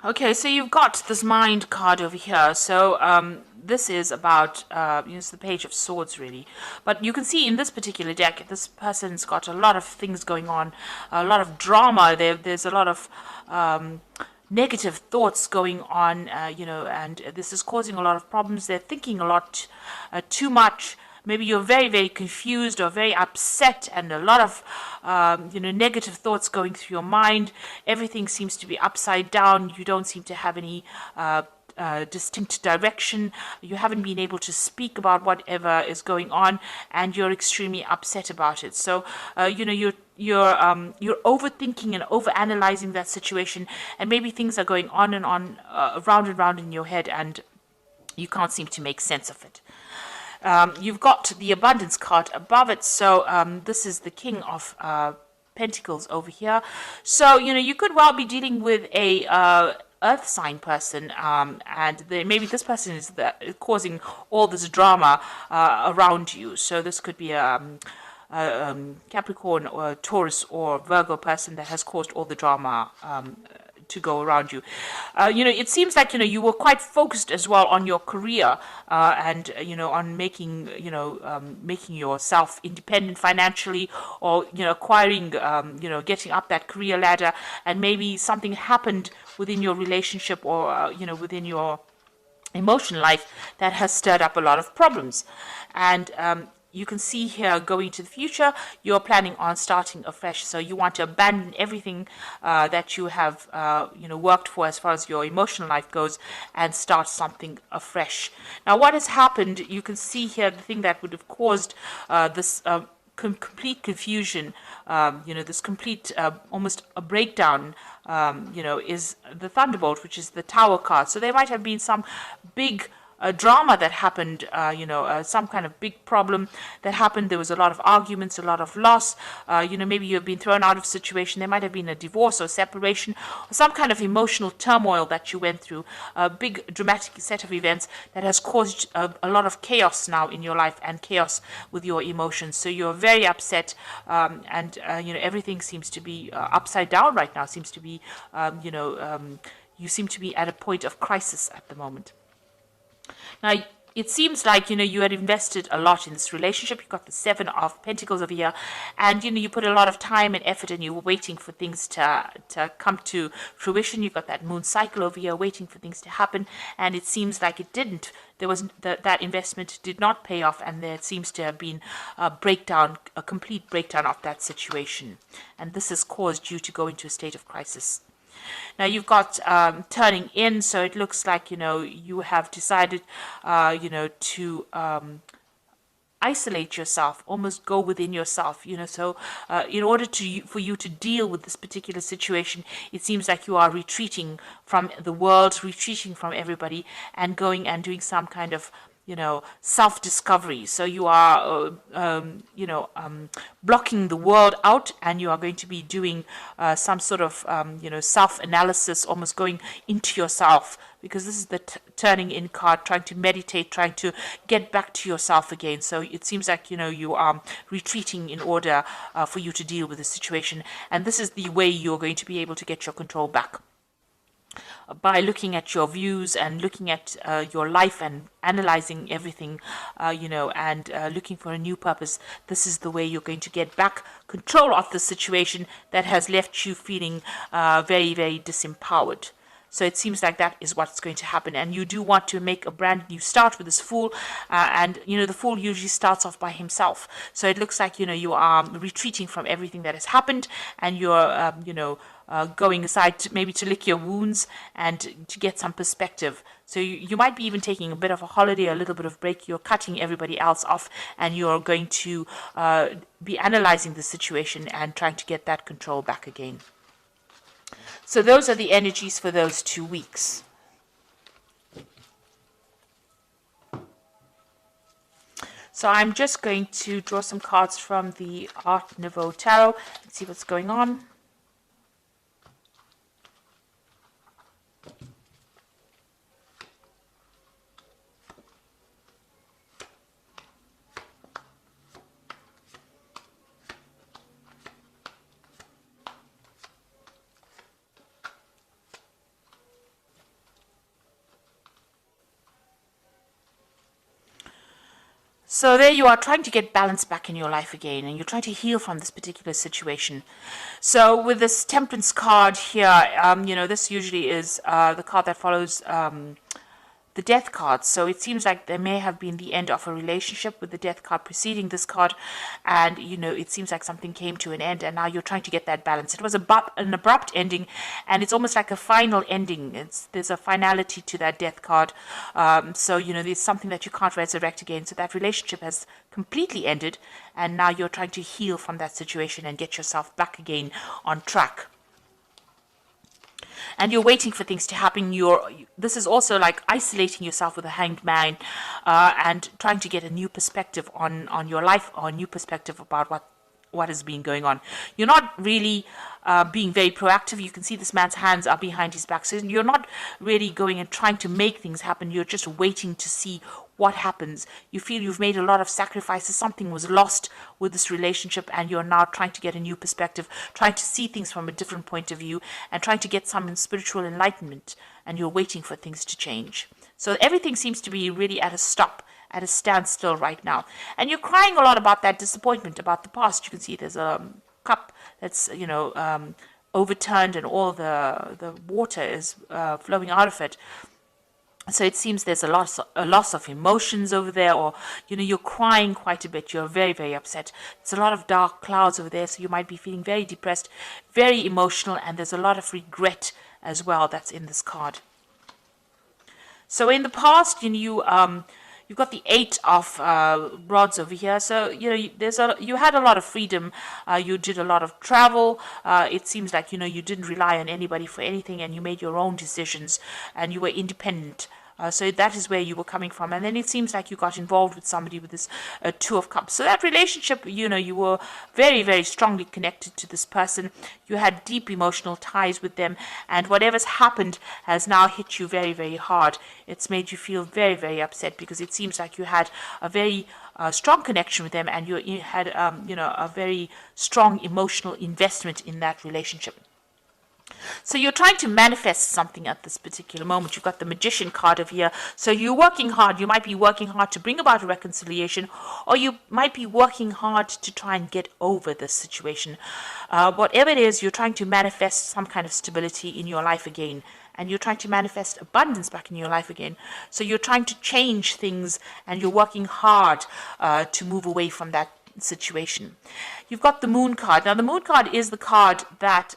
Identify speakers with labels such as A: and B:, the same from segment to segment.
A: Okay, so you've got this mind card over here. So this is about it's the Page of Swords, really. But you can see in this particular deck, this person's got a lot of things going on, a lot of drama. There's a lot of negative thoughts going on, and this is causing a lot of problems. They're thinking a lot, too much. Maybe you're very, very confused or very upset, and a lot of, negative thoughts going through your mind. Everything seems to be upside down. You don't seem to have any distinct direction. You haven't been able to speak about whatever is going on, and you're extremely upset about it. So, you're overthinking and overanalyzing that situation, and maybe things are going on round and round in your head, and you can't seem to make sense of it. You've got the abundance card above it. So this is the King of Pentacles over here. So, you could well be dealing with a earth sign person, and maybe this person is causing all this drama around you. So this could be Capricorn or Taurus or Virgo person that has caused all the drama to go around you. It seems like, you were quite focused as well on your career, and, on making yourself independent financially, or, acquiring, getting up that career ladder, and maybe something happened within your relationship, or, within your emotional life that has stirred up a lot of problems. And you can see here, going to the future, you're planning on starting afresh. So you want to abandon everything that you have, worked for as far as your emotional life goes, and start something afresh. Now, what has happened, you can see here, the thing that would have caused this complete confusion, this complete, almost a breakdown, is the Thunderbolt, which is the Tower card. So there might have been some big drama that happened, some kind of big problem that happened. There was a lot of arguments, a lot of loss. Maybe you've been thrown out of a situation. There might have been a divorce or separation, or some kind of emotional turmoil that you went through. A big dramatic set of events that has caused a lot of chaos now in your life, and chaos with your emotions. So you're very upset, and everything seems to be upside down right now. Seems to be, you seem to be at a point of crisis at the moment. Now, it seems like, you had invested a lot in this relationship. You got the Seven of Pentacles over here, and, you put a lot of time and effort, and you were waiting for things to come to fruition. You got that moon cycle over here, waiting for things to happen, and it seems like it didn't. There was that investment did not pay off, and there seems to have been a breakdown, a complete breakdown of that situation. And this has caused you to go into a state of crisis. Now, you've got turning in, so it looks like, you have decided, to isolate yourself, almost go within yourself, so in order for you to deal with this particular situation, it seems like you are retreating from the world, retreating from everybody, and going and doing some kind of self-discovery. So you are, blocking the world out, and you are going to be doing some sort of, self-analysis, almost going into yourself, because this is the turning in card, trying to meditate, trying to get back to yourself again. So it seems like, you are retreating in order for you to deal with the situation. And this is the way you're going to be able to get your control back, by looking at your views and looking at your life and analyzing everything, and looking for a new purpose. This is the way you're going to get back control of the situation that has left you feeling very, very disempowered. So it seems like that is what's going to happen. And you do want to make a brand new start with this Fool. And, the Fool usually starts off by himself. So it looks like, you are retreating from everything that has happened, and you're, going aside maybe to lick your wounds and to get some perspective. So you might be even taking a bit of a holiday, a little bit of break. You're cutting everybody else off, and you're going to be analyzing the situation and trying to get that control back again. So those are the energies for those 2 weeks. So I'm just going to draw some cards from the Art Nouveau Tarot and see what's going on. So there you are trying to get balance back in your life again, and you're trying to heal from this particular situation. So with this Temperance card here, this usually is the card that follows the Death card. So it seems like there may have been the end of a relationship with the Death card preceding this card, and it seems like something came to an end, and now you're trying to get that balance. It was an abrupt ending, and it's almost like a final ending. There's a finality to that Death card. So there's something that you can't resurrect again. So that relationship has completely ended, and now you're trying to heal from that situation and get yourself back again on track. And you're waiting for things to happen. This is also like isolating yourself with a hanged man, and trying to get a new perspective on your life, or a new perspective about what has been going on. You're not really being very proactive. You can see this man's hands are behind his back. So you're not really going and trying to make things happen. You're just waiting to see what happens. You feel you've made a lot of sacrifices. Something was lost with this relationship, and you're now trying to get a new perspective, trying to see things from a different point of view, and trying to get some spiritual enlightenment, and you're waiting for things to change. So everything seems to be really at a stop, at a standstill right now. And you're crying a lot about that disappointment, about the past. You can see there's a cup that's, overturned, and all the water is flowing out of it. So it seems there's a loss of emotions over there, or you're crying quite a bit. You're very, very upset. There's a lot of dark clouds over there, so you might be feeling very depressed, very emotional, and there's a lot of regret as well that's in this card. So in the past, you've got the 8 of rods over here. So you had a lot of freedom. You did a lot of travel. It seems like you didn't rely on anybody for anything, and you made your own decisions, and you were independent. So that is where you were coming from. And then it seems like you got involved with somebody with this 2 of Cups. So that relationship, you were very, very strongly connected to this person. You had deep emotional ties with them. And whatever's happened has now hit you very, very hard. It's made you feel very, very upset, because it seems like you had a very strong connection with them, and you had, a very strong emotional investment in that relationship. So you're trying to manifest something at this particular moment. You've got the Magician card over here. So you're working hard. You might be working hard to bring about a reconciliation, or you might be working hard to try and get over this situation. Whatever it is, you're trying to manifest some kind of stability in your life again. And you're trying to manifest abundance back in your life again. So you're trying to change things, and you're working hard to move away from that situation. You've got the Moon card. Now the Moon card is the card that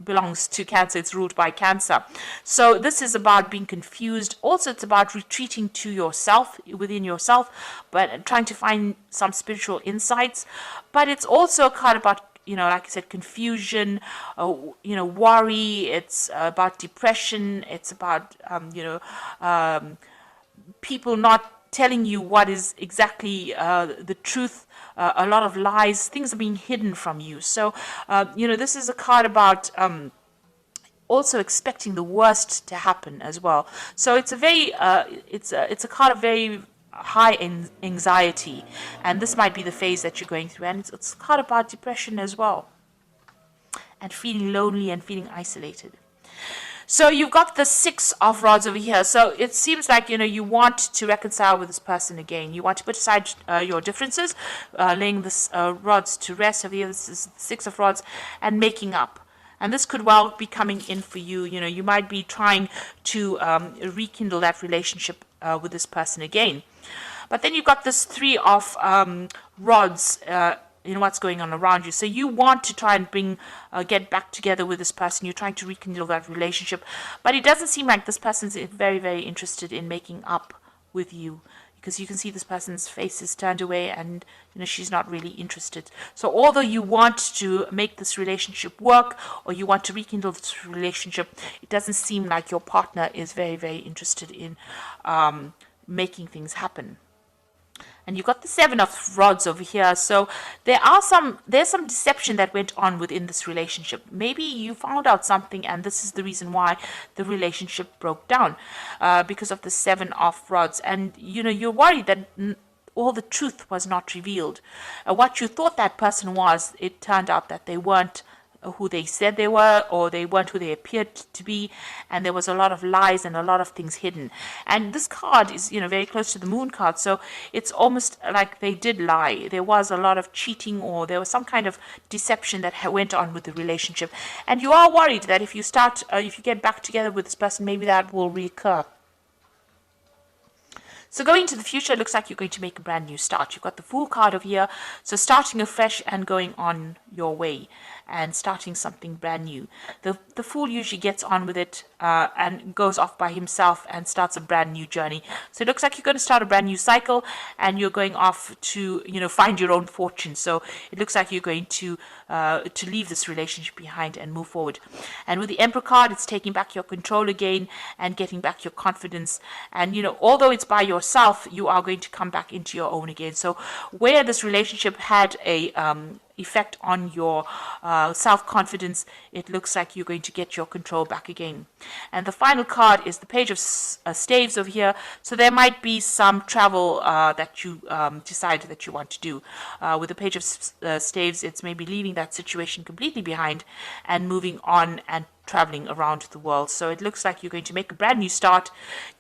A: belongs to Cancer. It's ruled by Cancer. So this is about being confused. Also, it's about retreating to yourself, within yourself, but trying to find some spiritual insights. But it's also a card about, like I said, confusion, worry. It's about depression. It's about, people not telling you what is exactly the truth. A lot of lies. Things are being hidden from you. So, this is a card about also expecting the worst to happen as well. So it's a very, it's a card of very high anxiety, and this might be the phase that you're going through. And it's a card about depression as well, and feeling lonely and feeling isolated. So you've got the 6 of rods over here. So it seems like, you want to reconcile with this person again. You want to put aside your differences, laying this rods to rest over here. This is 6 of rods, and making up. And this could well be coming in for you. You might be trying to rekindle that relationship with this person again. But then you've got this 3 of rods, what's going on around you. So you want to try and get back together with this person. You're trying to rekindle that relationship, but it doesn't seem like this person's very, very interested in making up with you, because you can see this person's face is turned away, and she's not really interested. So although you want to make this relationship work, or you want to rekindle this relationship, it doesn't seem like your partner is very, very interested in making things happen. And you've got the 7 of rods over here. So there's some deception that went on within this relationship. Maybe you found out something, and this is the reason why the relationship broke down, because of the 7 of rods. And you're worried that all the truth was not revealed. What you thought that person was, it turned out that they weren't who they said they were, or they weren't who they appeared to be, and there was a lot of lies and a lot of things hidden. And this card is, very close to the moon card, so it's almost like they did lie. There was a lot of cheating, or there was some kind of deception that went on with the relationship, and you are worried that if you get back together with this person, maybe that will reoccur. So going into the future, it looks like you're going to make a brand new start. You've got the Fool card over here. So starting afresh and going on your way and starting something brand new. The Fool usually gets on with it and goes off by himself and starts a brand new journey. So it looks like you're going to start a brand new cycle and you're going off to, find your own fortune. So it looks like you're going to leave this relationship behind and move forward. And with the Emperor card, it's taking back your control again and getting back your confidence. And, although it's by yourself, you are going to come back into your own again. So where this relationship had a effect on your self-confidence, it looks like you're going to get your control back again. And the final card is the Page of Staves over here. So there might be some travel that you decide that you want to do. With the Page of Staves, it's maybe leaving that situation completely behind and moving on and traveling around the world. So it looks like you're going to make a brand new start,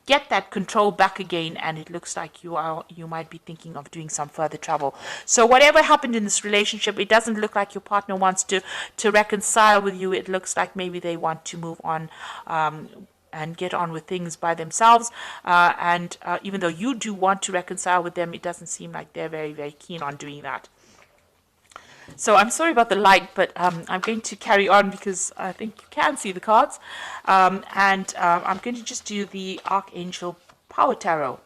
A: get that control back again, and it looks like you might be thinking of doing some further travel. So whatever happened in this relationship, it doesn't look like your partner wants to reconcile with you. It looks like maybe they want to move on and get on with things by themselves. And even though you do want to reconcile with them, it doesn't seem like they're very, very keen on doing that. So I'm sorry about the light, but I'm going to carry on because I think you can see the cards. I'm going to just do the Archangel Power Tarot.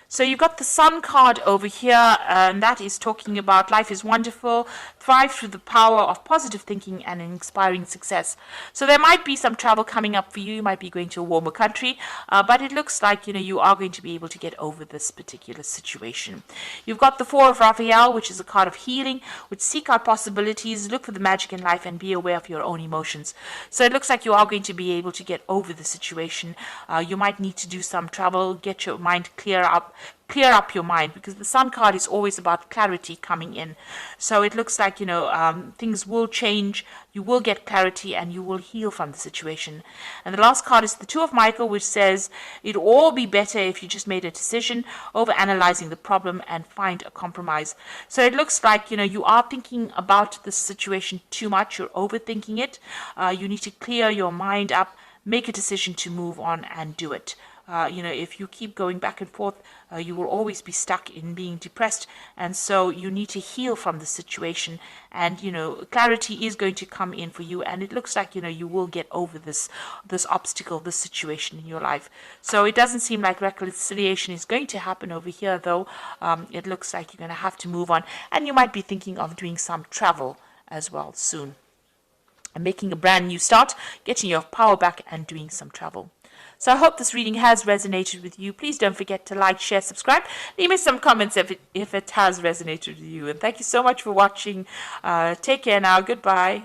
A: So you've got the Sun card over here, and that is talking about life is wonderful, thrive through the power of positive thinking and inspiring success. So there might be some travel coming up for you. You might be going to a warmer country, but it looks like, you are going to be able to get over this particular situation. You've got the Four of Raphael, which is a card of healing, which seek out possibilities, look for the magic in life, and be aware of your own emotions. So it looks like you are going to be able to get over the situation. You might need to do some travel, get your mind clear up your mind, because the Sun card is always about clarity coming in. So it looks like, things will change, you will get clarity, and you will heal from the situation. And the last card is the Two of Michael, which says it'll all be better if you just made a decision over analyzing the problem and find a compromise. So it looks like, you are thinking about the situation too much, you're overthinking it. You need to clear your mind up, make a decision to move on and do it. If you keep going back and forth, you will always be stuck in being depressed. And so you need to heal from the situation. And, clarity is going to come in for you. And it looks like, you will get over this obstacle, this situation in your life. So it doesn't seem like reconciliation is going to happen over here, though. It looks like you're going to have to move on. And you might be thinking of doing some travel as well soon. And making a brand new start, getting your power back and doing some travel. So I hope this reading has resonated with you. Please don't forget to like, share, subscribe. Leave me some comments if it has resonated with you. And thank you so much for watching. Take care now. Goodbye.